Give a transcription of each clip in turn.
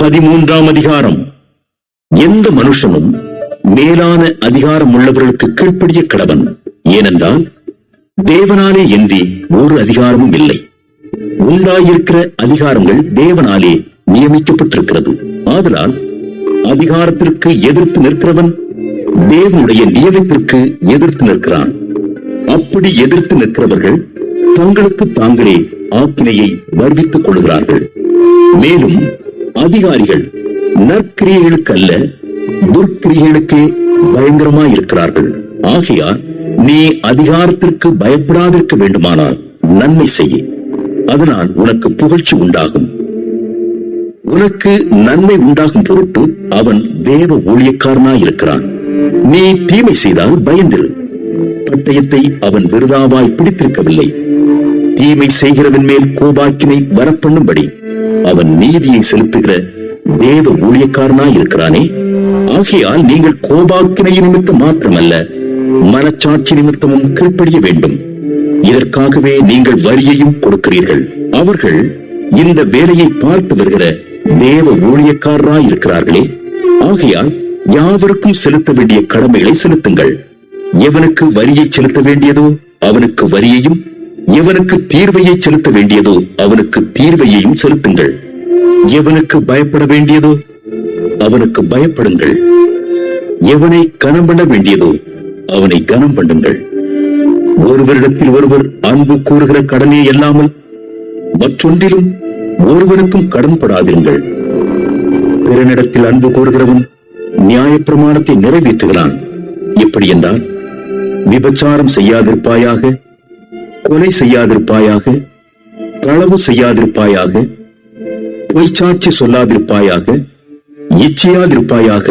13ஆம் அதிகாரம். எந்த மனுஷனும் மேலான அதிகாரம் உள்ளவர்களுக்கு கீழ்ப்படிய கடவன். ஏனென்றால் தேவனாலே இன்றி ஒரு அதிகாரமும் இல்லை. உண்டாயிருக்கிற அதிகாரங்கள் தேவனாலே நியமிக்கப்பட்டிருக்கிறது. ஆதலால் அதிகாரத்திற்கு எதிர்த்து நிற்கிறவன் தேவனுடைய நியமத்திற்கு எதிர்த்து நிற்கிறான். அப்படி எதிர்த்து நிற்கிறவர்கள் தங்களுக்கு தாங்களே ஆக்கினையை வருவித்துக் கொள்கிறார்கள். மேலும் அதிகாரிகள் நற்கிரியைகளுக்கு அல்ல, துர்க்கிரியைகளுக்கே பயங்கரமாயிருக்கிறார்கள். ஆகையால் நீ அதிகாரத்திற்கு பயப்படாதிருக்க வேண்டுமானால் நன்மை செய்ய, அதனால் உனக்கு புகழ்ச்சி உண்டாகும். உனக்கு நன்மை உண்டாகும் பொருட்டு அவன் தேவ ஊழியக்காரனாயிருக்கிறான். நீ தீமை செய்தால் பயந்திரு, பட்டயத்தை அவன் விருதாவாய் பிடித்திருக்கவில்லை. தீமை செய்கிறவன் மேல் கோபாக்கினை வரப்பண்ணும்படி அவன் நீதியை செலுத்துகிற தேவ ஊழியக்காரனாயிருக்கிறானே. ஆகையால் நீங்கள் கோபாக்கினை நிமித்தம் மாத்திரமல்ல, மனச்சாட்சி நிமித்தமும் கீழ்ப்படிய வேண்டும். இதற்காகவே நீங்கள் வரியையும் கொடுக்கிறீர்கள். அவர்கள் இந்த வேலையை பார்த்து வருகிற தேவ ஊழியக்காரராயிருக்கிறார்களே. ஆகையால் யாவருக்கும் செலுத்த வேண்டிய கடமைகளை செலுத்துங்கள். எவனுக்கு வரியை செலுத்த வேண்டியதோ அவனுக்கு வரியையும், எவனுக்கு தீர்வையை செலுத்த வேண்டியதோ அவனுக்கு தீர்வையையும் செலுத்துங்கள். எவனுக்கு பயப்பட வேண்டியதோ அவனுக்கு பயப்படுங்கள். எவனை கனம் பண்ண வேண்டியதோ அவனை கனம் பண்ணுங்கள். ஒருவரிடத்தில் ஒருவர் அன்பு கூறுகிற கடனே அல்லாமல் மற்றொன்றிலும் ஒருவனுக்கும் கடன்படாதிருங்கள். பிறனிடத்தில் அன்பு கூறுகிறவன் நியாயப்பிரமாணத்தை நிறைவேற்றுகிறான். எப்படி என்றால், விபச்சாரம் செய்யாதிருப்பாயாக, கொலை செய்யாதிருப்பாயாக, களவு செய்யாதிருப்பாயாக, பொய்ச்சாட்சி சொல்லாதிருப்பாயாக, இச்சையாதிருப்பாயாக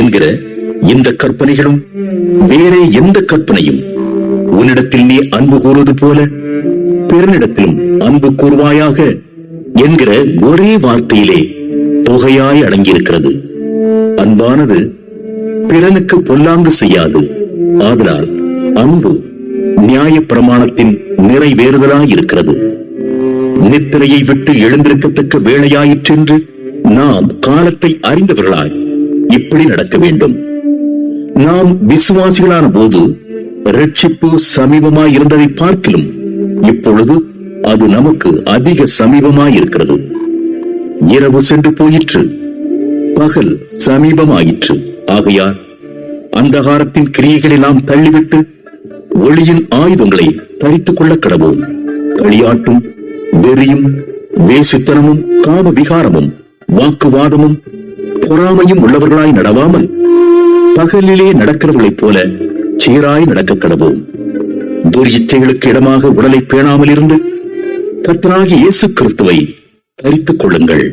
என்கிற இந்த கற்பனைகளும் வேறே எந்த கற்பனையும் உன்னிடத்தில் நீ அன்பு கூறுவது போல பிறனிடத்திலும் அன்பு கூறுவாயாக என்கிற ஒரே வார்த்தையிலே தொகையாய் அடங்கியிருக்கிறது. அன்பானது பிறனுக்கு பொல்லாங்கு செய்யாது. ஆதலால் அன்பு நியாய பிரமாணத்தின் நிறைவேறுதலாயிருக்கிறது. நித்திரையை விட்டு எழுந்திருக்கத்தக்க வேளையாயிற்றென்று நாம் காலத்தை அறிந்தவர்களாய் இப்படி நடக்க வேண்டும். நாம் விசுவாசிகளான போது ரட்சிப்பு சமீபமாய் இருந்ததை பார்க்கிலும் இப்பொழுது அது நமக்கு அதிக சமீபமாயிருக்கிறது. இரவு சென்று போயிற்று, பகல் சமீபமாயிற்று. ஆகையால் அந்தகாரத்தின் கிரியைகளை நாம் தள்ளிவிட்டு ஒளியின் ஆயுதங்களை தரித்துக் கொள்ள கடவோம். களியாட்டும் வெறியும் வேசித்தனமும் காம விகாரமும் வாக்குவாதமும் பொறாமையும் உள்ளவர்களாய் நடவாமல் பகலிலே நடக்கிறவர்களைப் போல சீராய் நடக்க கடவோம். துர்யிச்சைகளுக்கு இடமாக உடலை பேணாமல் இருந்து கர்த்தராகிய இயேசு கிறிஸ்துவை தரித்துக் கொள்ளுங்கள்.